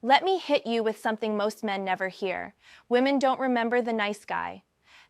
Let me hit you with something most men never hear. Women don't remember the nice guy.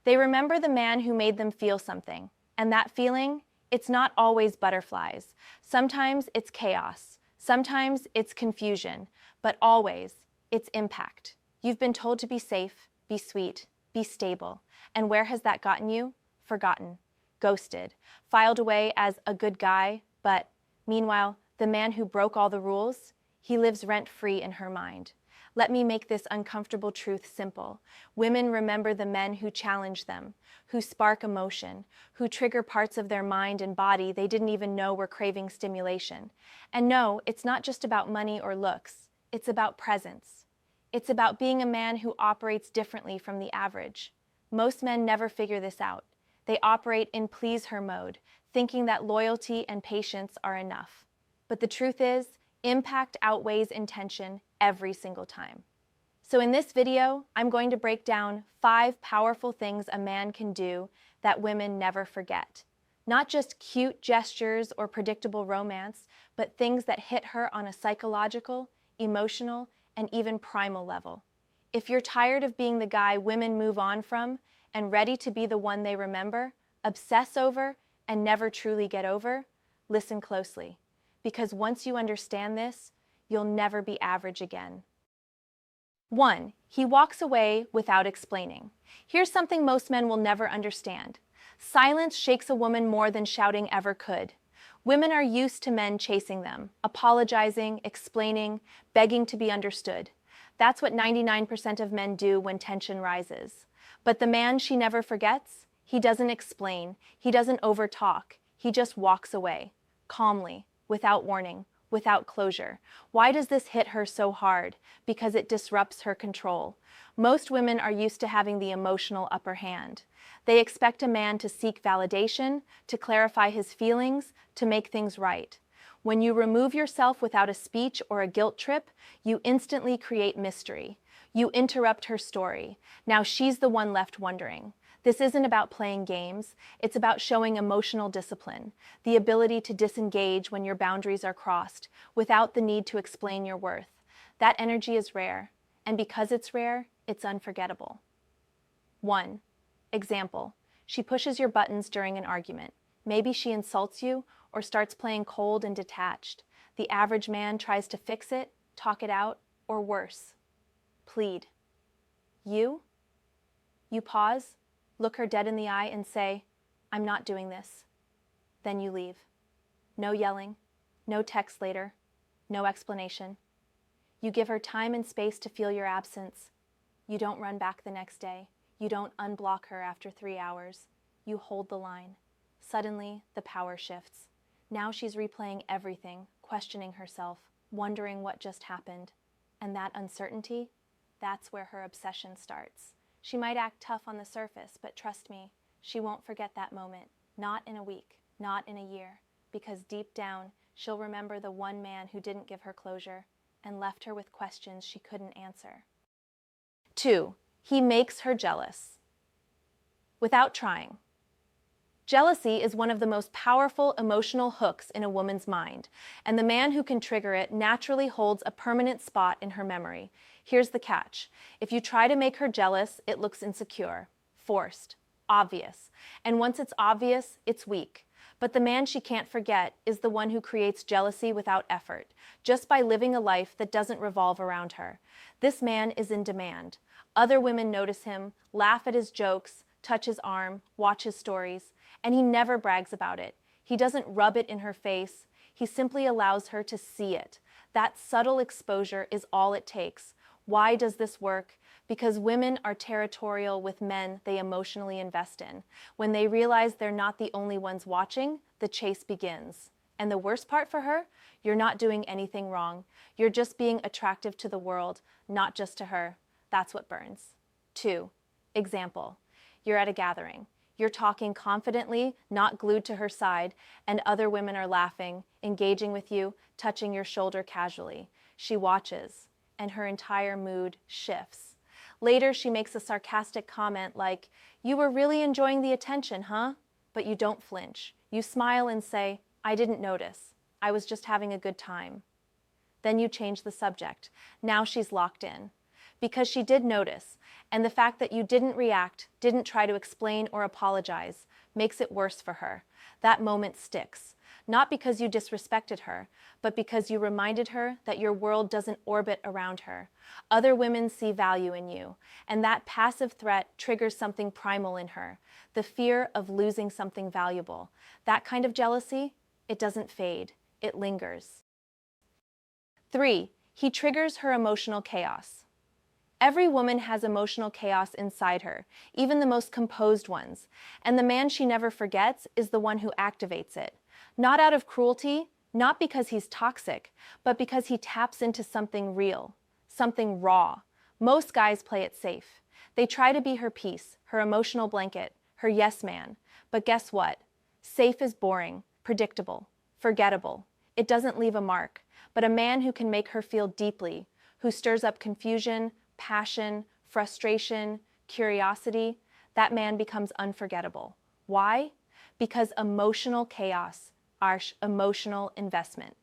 They remember the man who made them feel something. And that feeling, it's not always butterflies. Sometimes it's chaos. Sometimes it's confusion. But always, it's impact. You've been told to be safe, be sweet, be stable. And where has that gotten you? Forgotten, ghosted, filed away as a good guy, but meanwhile, the man who broke all the rules, he lives rent-free in her mind. Let me make this uncomfortable truth simple. Women remember the men who challenge them, who spark emotion, who trigger parts of their mind and body they didn't even know were craving stimulation. And no, it's not just about money or looks. It's about presence. It's about being a man who operates differently from the average. Most men never figure this out. They operate in please her mode, thinking that loyalty and patience are enough. But the truth is, impact outweighs intention every single time. So in this video, I'm going to break down 5 powerful things a man can do that women never forget. Not just cute gestures or predictable romance, but things that hit her on a psychological, emotional, and even primal level. If you're tired of being the guy women move on from and ready to be the one they remember, obsess over, and never truly get over, listen closely. Because once you understand this, you'll never be average again. 1. He walks away without explaining. Here's something most men will never understand. Silence shakes a woman more than shouting ever could. Women are used to men chasing them, apologizing, explaining, begging to be understood. That's what 99% of men do when tension rises. But the man she never forgets, he doesn't explain, he doesn't overtalk, he just walks away, calmly, without warning, without closure. Why does this hit her so hard? Because it disrupts her control. Most women are used to having the emotional upper hand. They expect a man to seek validation, to clarify his feelings, to make things right. When you remove yourself without a speech or a guilt trip, you instantly create mystery. You interrupt her story. Now she's the one left wondering. This isn't about playing games. It's about showing emotional discipline, the ability to disengage when your boundaries are crossed, without the need to explain your worth. That energy is rare, and because it's rare, it's unforgettable. 1. Example. She pushes your buttons during an argument. Maybe she insults you or starts playing cold and detached. The average man tries to fix it, talk it out, or worse, plead. You pause, look her dead in the eye and say, "I'm not doing this." Then you leave. No yelling, no text later, no explanation. You give her time and space to feel your absence. You don't run back the next day. You don't unblock her after 3 hours. You hold the line. Suddenly, the power shifts. Now she's replaying everything, questioning herself, wondering what just happened. And that uncertainty, that's where her obsession starts. She might act tough on the surface, but trust me, she won't forget that moment. Not in a week, not in a year, because deep down, she'll remember the one man who didn't give her closure and left her with questions she couldn't answer. 2. He makes her jealous. Without trying. Jealousy is one of the most powerful emotional hooks in a woman's mind, and the man who can trigger it naturally holds a permanent spot in her memory. Here's the catch. If you try to make her jealous, it looks insecure, forced, obvious. And once it's obvious, it's weak. But the man she can't forget is the one who creates jealousy without effort, just by living a life that doesn't revolve around her. This man is in demand. Other women notice him, laugh at his jokes, touch his arm, watch his stories, and he never brags about it. He doesn't rub it in her face. He simply allows her to see it. That subtle exposure is all it takes. Why does this work? Because women are territorial with men they emotionally invest in. When they realize they're not the only ones watching, the chase begins. And the worst part for her? You're not doing anything wrong. You're just being attractive to the world, not just to her. That's what burns. 2. Example. You're at a gathering. You're talking confidently, not glued to her side, and other women are laughing, engaging with you, touching your shoulder casually. She watches, and her entire mood shifts. Later, she makes a sarcastic comment like, "You were really enjoying the attention, huh?" But you don't flinch. You smile and say, "I didn't notice. I was just having a good time." Then you change the subject. Now she's locked in. Because she did notice, and the fact that you didn't react, didn't try to explain or apologize, makes it worse for her. That moment sticks. Not because you disrespected her, but because you reminded her that your world doesn't orbit around her. Other women see value in you, and that passive threat triggers something primal in her, the fear of losing something valuable. That kind of jealousy, it doesn't fade, it lingers. 3. He triggers her emotional chaos. Every woman has emotional chaos inside her, even the most composed ones, and the man she never forgets is the one who activates it. Not out of cruelty, not because he's toxic, but because he taps into something real, something raw. Most guys play it safe. They try to be her peace, her emotional blanket, her yes man. But guess what? Safe is boring, predictable, forgettable. It doesn't leave a mark. But a man who can make her feel deeply, who stirs up confusion, passion, frustration, curiosity, that man becomes unforgettable. Why? Because emotional chaos are emotional investment.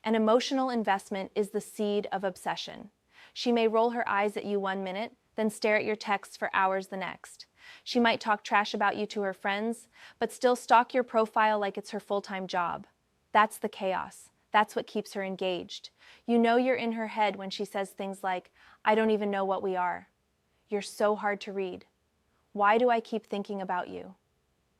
An emotional investment is the seed of obsession. She may roll her eyes at you 1 minute, then stare at your texts for hours the next. She might talk trash about you to her friends, but still stalk your profile like it's her full-time job. That's the chaos. That's what keeps her engaged. You know you're in her head when she says things like, "I don't even know what we are. You're so hard to read. Why do I keep thinking about you?"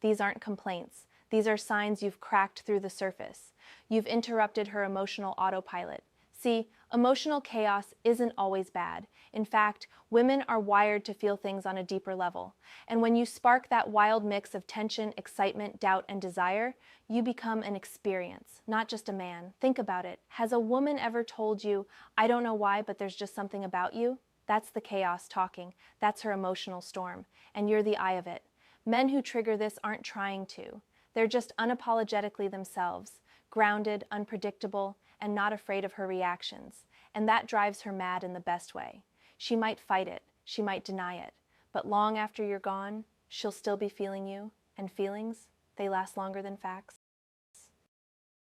These aren't complaints. These are signs you've cracked through the surface. You've interrupted her emotional autopilot. See, emotional chaos isn't always bad. In fact, women are wired to feel things on a deeper level. And when you spark that wild mix of tension, excitement, doubt, and desire, you become an experience, not just a man. Think about it. Has a woman ever told you, "I don't know why, but there's just something about you"? That's the chaos talking. That's her emotional storm. And you're the eye of it. Men who trigger this aren't trying to. They're just unapologetically themselves, grounded, unpredictable, and not afraid of her reactions. And that drives her mad in the best way. She might fight it, she might deny it, but long after you're gone, she'll still be feeling you, and feelings, they last longer than facts.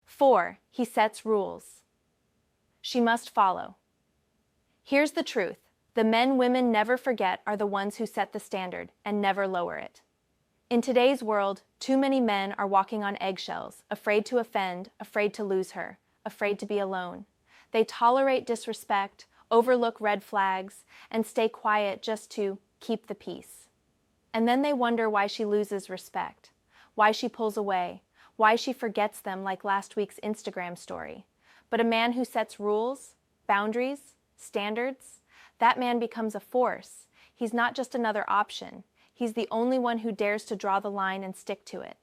4. He sets rules. She must follow. Here's the truth. The men women never forget are the ones who set the standard and never lower it. In today's world, too many men are walking on eggshells, afraid to offend, afraid to lose her, afraid to be alone. They tolerate disrespect, overlook red flags, and stay quiet just to keep the peace. And then they wonder why she loses respect, why she pulls away, why she forgets them like last week's Instagram story. But a man who sets rules, boundaries, standards, that man becomes a force. He's not just another option. He's the only one who dares to draw the line and stick to it.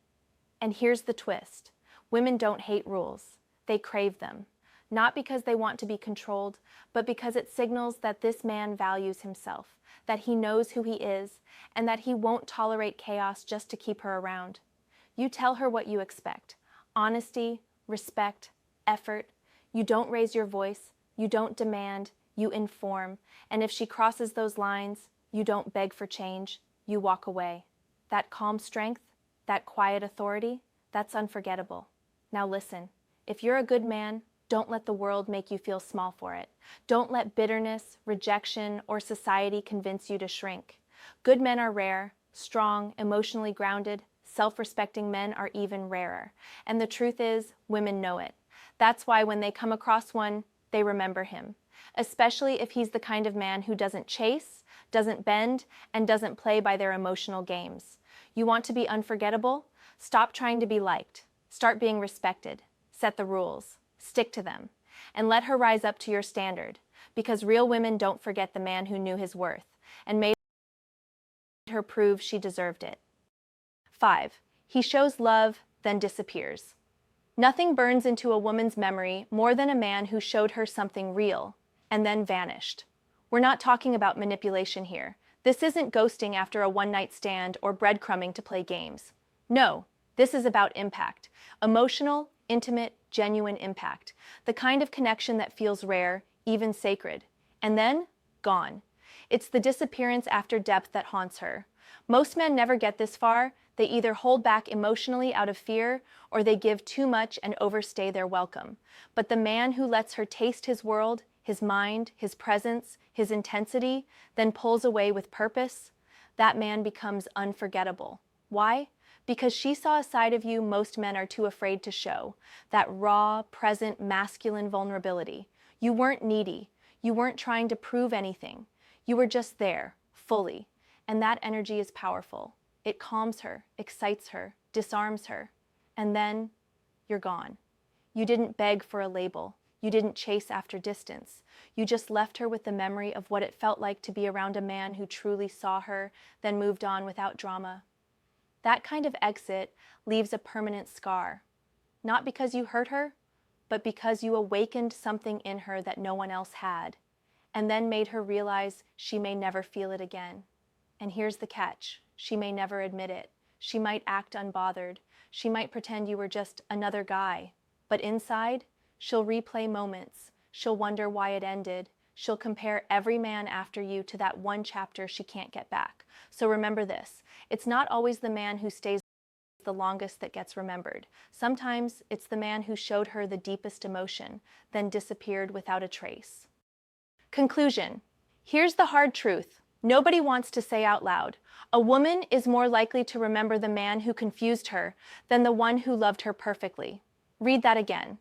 And here's the twist. Women don't hate rules. They crave them. Not because they want to be controlled, but because it signals that this man values himself, that he knows who he is, and that he won't tolerate chaos just to keep her around. You tell her what you expect. Honesty, respect, effort. You don't raise your voice. You don't demand. You inform. And if she crosses those lines, you don't beg for change. You walk away. That calm strength, that quiet authority, that's unforgettable. Now listen, if you're a good man, don't let the world make you feel small for it. Don't let bitterness, rejection, or society convince you to shrink. Good men are rare, strong, emotionally grounded, self-respecting men are even rarer. And the truth is, women know it. That's why when they come across one, they remember him. Especially if he's the kind of man who doesn't chase, doesn't bend, and doesn't play by their emotional games. You want to be unforgettable? Stop trying to be liked. Start being respected. Set the rules. Stick to them. And let her rise up to your standard. Because real women don't forget the man who knew his worth and made her prove she deserved it. 5. He shows love, then disappears. Nothing burns into a woman's memory more than a man who showed her something real and then vanished. We're not talking about manipulation here. This isn't ghosting after a one-night stand or breadcrumbing to play games. No, this is about impact. Emotional, intimate, genuine impact. The kind of connection that feels rare, even sacred. And then, gone. It's the disappearance after depth that haunts her. Most men never get this far. They either hold back emotionally out of fear, or they give too much and overstay their welcome. But the man who lets her taste his world, his mind, his presence, his intensity, then pulls away with purpose, that man becomes unforgettable. Why? Because she saw a side of you most men are too afraid to show, that raw, present, masculine vulnerability. You weren't needy. You weren't trying to prove anything. You were just there, fully. And that energy is powerful. It calms her, excites her, disarms her. And then you're gone. You didn't beg for a label. You didn't chase after distance. You just left her with the memory of what it felt like to be around a man who truly saw her, then moved on without drama. That kind of exit leaves a permanent scar. Not because you hurt her, but because you awakened something in her that no one else had, and then made her realize she may never feel it again. And here's the catch. She may never admit it. She might act unbothered. She might pretend you were just another guy. But inside, she'll replay moments. She'll wonder why it ended. She'll compare every man after you to that one chapter she can't get back. So remember this. It's not always the man who stays the longest that gets remembered. Sometimes it's the man who showed her the deepest emotion, then disappeared without a trace. Conclusion. Here's the hard truth. Nobody wants to say out loud. A woman is more likely to remember the man who confused her than the one who loved her perfectly. Read that again.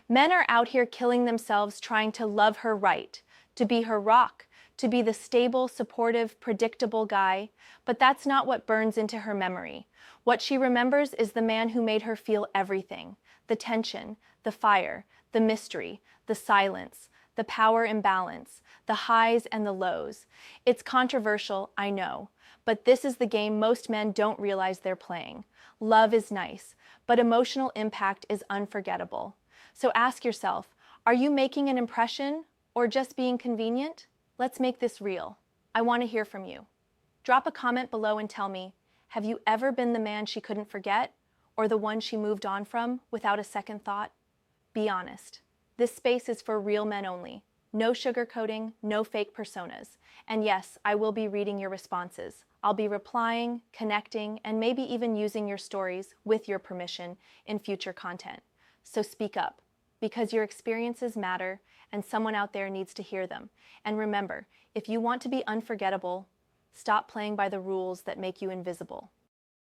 Men are out here killing themselves trying to love her right, to be her rock, to be the stable, supportive, predictable guy, but that's not what burns into her memory. What she remembers is the man who made her feel everything: the tension, the fire, the mystery, the silence, the power imbalance, the highs and the lows. It's controversial, I know, but this is the game most men don't realize they're playing. Love is nice, but emotional impact is unforgettable. So ask yourself, are you making an impression or just being convenient? Let's make this real. I want to hear from you. Drop a comment below and tell me, have you ever been the man she couldn't forget, or the one she moved on from without a second thought? Be honest. This space is for real men only. No sugarcoating, no fake personas. And yes, I will be reading your responses. I'll be replying, connecting, and maybe even using your stories, with your permission, in future content. So speak up, because your experiences matter, and someone out there needs to hear them. And remember, if you want to be unforgettable, stop playing by the rules that make you invisible.